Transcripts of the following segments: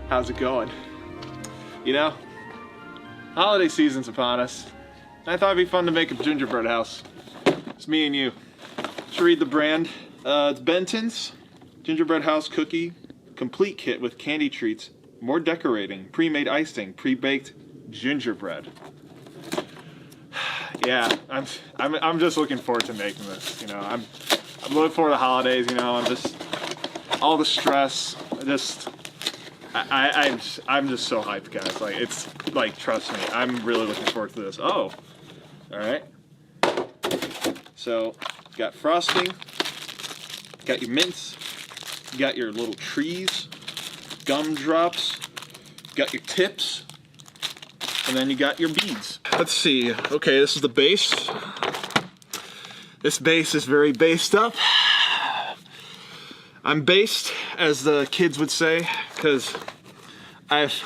How's it going? You know, holiday season's upon us. I thought it'd be fun to make a gingerbread house. It's me and you. Should read the brand. It's Benton's Gingerbread House Cookie Complete Kit with candy treats, more decorating, pre-made icing, pre-baked gingerbread. Yeah, I'm just looking forward to making this. You know, I'm looking forward to the holidays. You know, I'm just all the stress. I'm just so hyped, guys. Like, it's like, trust me, I'm really looking forward to this. Oh, all right. So, got frosting, got your mints, got your little trees, gumdrops, got your tips, and then you got your beads. Let's see. Okay, this is the base. This base is very based up. I'm based, as the kids would say, because I've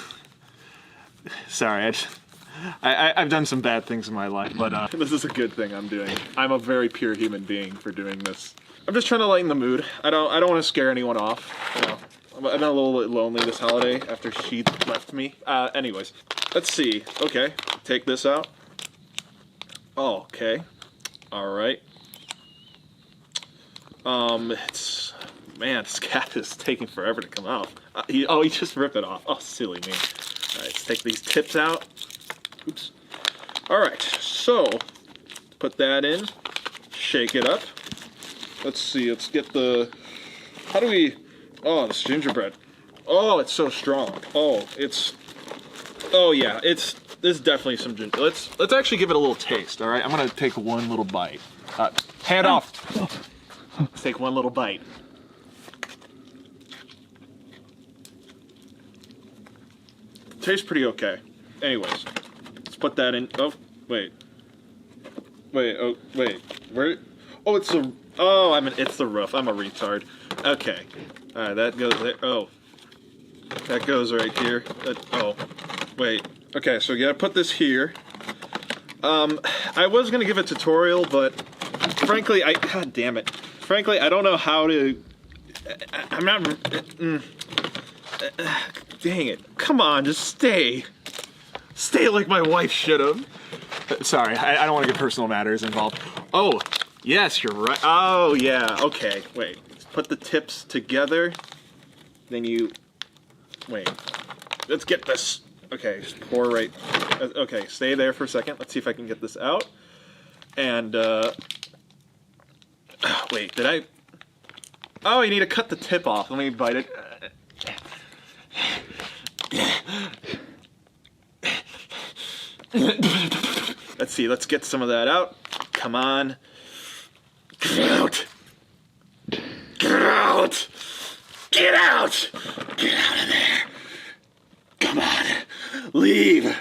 done some bad things in my life, but this is a good thing I'm doing. I'm a very pure human being for doing this. I'm just trying to lighten the mood. I don't want to scare anyone off. You know, I've been a little bit lonely this holiday after she left me. Anyways, let's see. Okay, take this out. Oh, okay. All right. Man, this cap is taking forever to come out. He just ripped it off. Oh, silly me. All right, let's take these tips out. Oops. All right, so put that in, shake it up. Let's see, let's get the, this gingerbread. Oh, it's so strong. Yeah, this is definitely some ginger. Let's actually give it a little taste, all right? I'm gonna take one little bite. Hand off. Let's take one little bite. Tastes pretty okay. Anyways, let's put that in. Oh, wait. Where? Oh, it's the roof. I'm a retard. Okay. All right, that goes there. Oh, that goes right here. Wait. Okay, so you gotta put this here. I was gonna give a tutorial, but frankly, God damn it. Frankly, I don't know how to. I'm not. Dang it. Come on, just stay. Stay like my wife should have. Sorry, I don't want to get personal matters involved. Oh, yes, you're right. Oh, yeah, okay. Wait, let's put the tips together. Then wait. Let's get this. Okay, just pour right. Okay, stay there for a second. Let's see if I can get this out. And, wait, did I? Oh, you need to cut the tip off. Let me bite it. Let's see, let's get some of that out. Come on. Get out! Get out! Get out! Get out of there! Come on! Leave!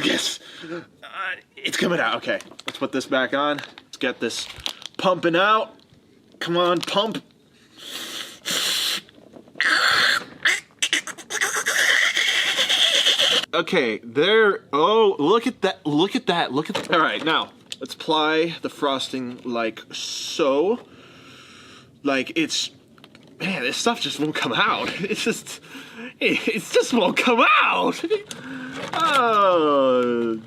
Yes! It's coming out. Okay, let's put this back on. Let's get this pumping out. Come on, pump. Okay, there. Oh, look at that. Look at that. Look at that. All right, now let's apply the frosting like so. Like man, this stuff just won't come out. It just won't come out. Oh,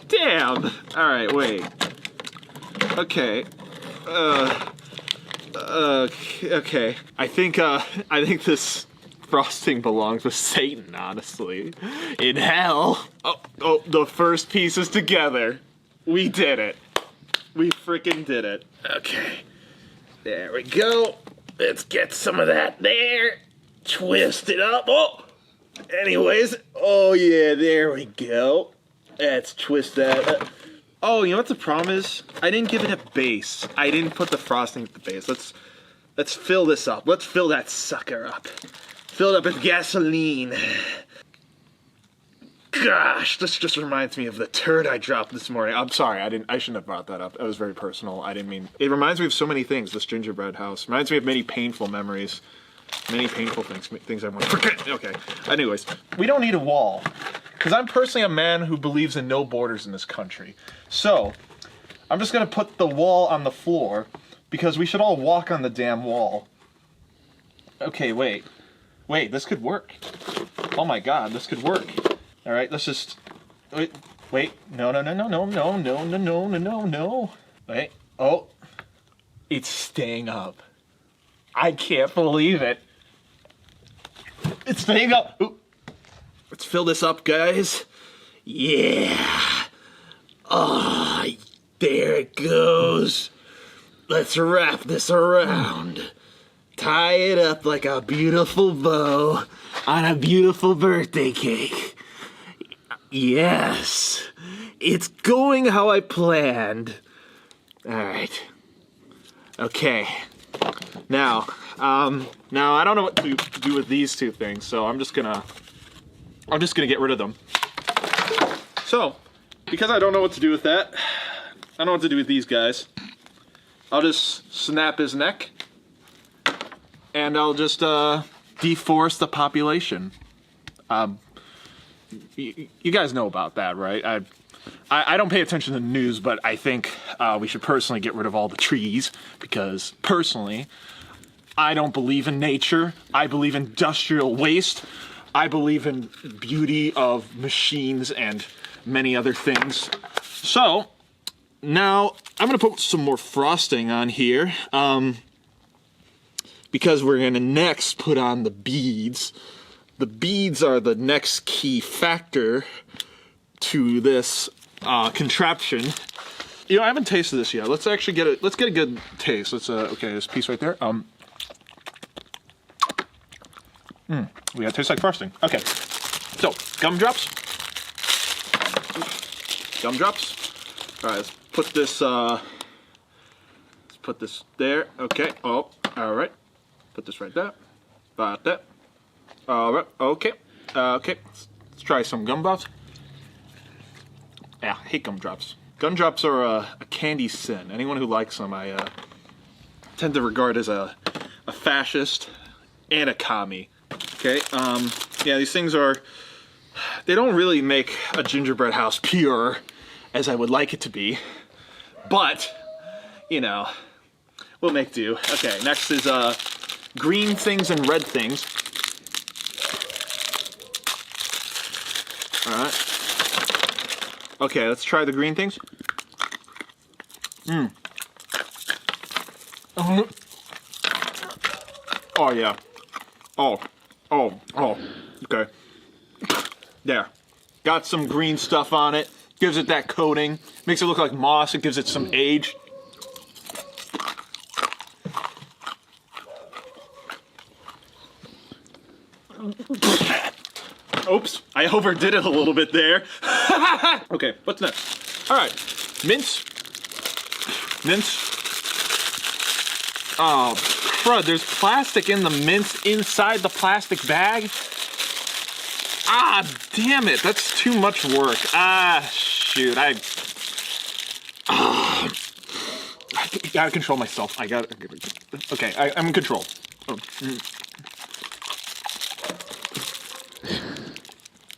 damn. All right, wait. Okay. Okay. I think this frosting belongs with Satan, honestly. In hell. Oh, the first pieces together. We did it. We freaking did it. Okay. There we go. Let's get some of that there. Twist it up. Oh! Anyways. Oh, yeah, there we go. Let's twist that up. Oh, you know what the problem is? I didn't give it a base. I didn't put the frosting at the base. Let's fill this up. Let's fill that sucker up. Fill it up with gasoline. Gosh, this just reminds me of the turd I dropped this morning. I'm sorry, I shouldn't have brought that up. That was very personal. I didn't mean. It reminds me of so many things, this gingerbread house. Reminds me of many painful memories. Many painful things I want to forget. Okay, anyways, we don't need a wall. Because I'm personally a man who believes in no borders in this country. So, I'm just going to put the wall on the floor, because we should all walk on the damn wall. Okay, wait. Wait, this could work. Oh my god, this could work. Alright, let's just... Wait. No. Wait. Oh. It's staying up. I can't believe it. It's staying up. Ooh. Let's fill this up, guys. Yeah. Oh, there it goes. Let's wrap this around. Tie it up like a beautiful bow on a beautiful birthday cake. Yes. It's going how I planned. All right. Okay. Now I don't know what to do with these two things, so I'm just gonna get rid of them. So, because I don't know what to do with that, I don't know what to do with these guys. I'll just snap his neck, and I'll just deforest the population. You guys know about that, right? I don't pay attention to the news, but I think we should personally get rid of all the trees, because personally, I don't believe in nature. I believe in industrial waste. I believe in beauty of machines and many other things. So, now I'm gonna put some more frosting on here, because we're gonna next put on the beads. The beads are the next key factor to this contraption. You know, I haven't tasted this yet. Let's actually get let's get a good taste. Let's okay, this piece right there. We gotta taste like frosting. Okay, so gumdrops. Gumdrops. All right, let's put this. Let's put this there. Okay. Oh, all right. Put this right there. About that. All right. Okay. Okay. Let's try some gumdrops. Yeah, I hate gumdrops. Gumdrops are a candy sin. Anyone who likes them, I tend to regard as a fascist and a commie. Okay, yeah, these things they don't really make a gingerbread house pure as I would like it to be, but, you know, we'll make do. Okay, next is green things and red things. All right. Okay, let's try the green things. Oh, yeah. Oh, okay. There. Got some green stuff on it. Gives it that coating. Makes it look like moss. It gives it some age. Oops, I overdid it a little bit there. Okay, what's next? All right, mince. Oh, crud, there's plastic in the mince inside the plastic bag. Ah, damn it, that's too much work. Ah, shoot, I gotta control myself. Okay, I'm in control. Oh.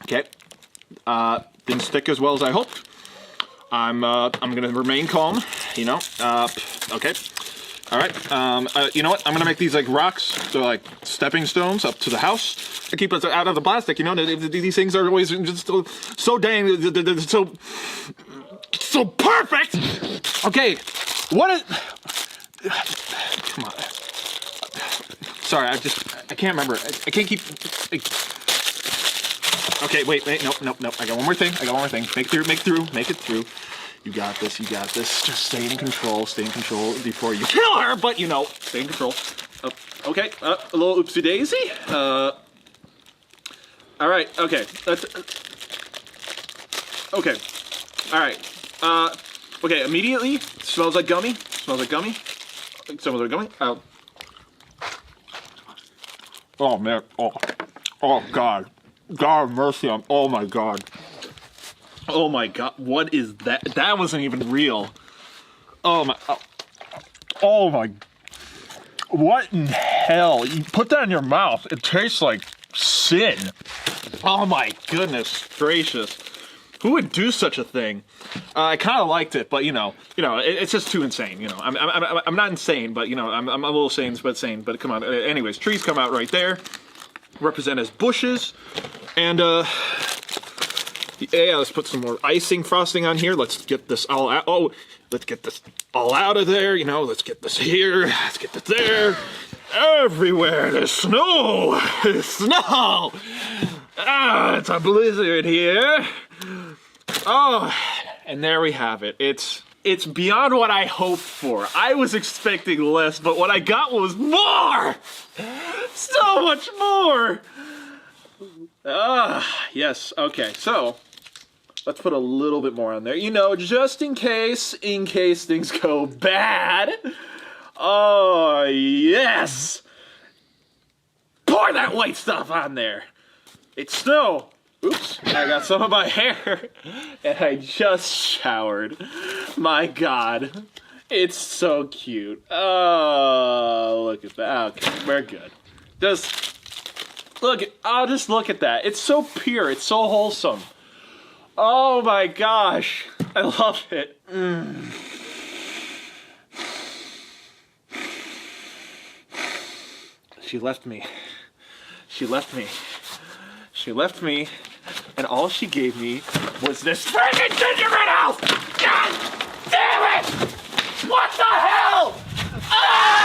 Okay, didn't stick as well as I hoped. I'm gonna remain calm, you know, okay. All right, you know what? I'm gonna make these like rocks, so like stepping stones up to the house to keep us out of the plastic. You know, these things are always just so dang, they're so perfect. Okay, what is? Come on. Sorry, I can't remember. I can't keep. Okay, wait, nope. I got one more thing. Make it through. You got this. Just stay in control before you kill her, but you know, stay in control. Okay, a little oopsie daisy. All right, okay. Okay, all right. Okay, immediately, smells like gummy. Smells like gummy. Oh, man. Oh, God. God mercy on. Oh, my God. Oh my god, what is that? That wasn't even real. Oh my. What in hell? You put that in your mouth, it tastes like sin. Oh my goodness gracious. Who would do such a thing? I kind of liked it, but it's just too insane. I'm not insane, but I'm a little sane, but come on. Anyways, trees come out right there, represent as bushes, and yeah, let's put some more icing frosting on here. Let's get this all out. Oh, let's get this all out of there. Let's get this here. Let's get this there. Everywhere there's snow. There's snow. Ah, it's a blizzard here. Oh, and there we have it. It's beyond what I hoped for. I was expecting less, but what I got was more. So much more. Yes. Okay, so let's put a little bit more on there. Just in case things go bad. Oh, yes. Pour that white stuff on there. It's snow. Oops, I got some of my hair. And I just showered. My God. It's so cute. Oh, look at that. Okay, we're good. Just look at that. It's so pure. It's so wholesome. Oh my gosh. I love it. She left me. She left me. And all she gave me was this freaking gingerbread house! God damn it! What the hell? Ah!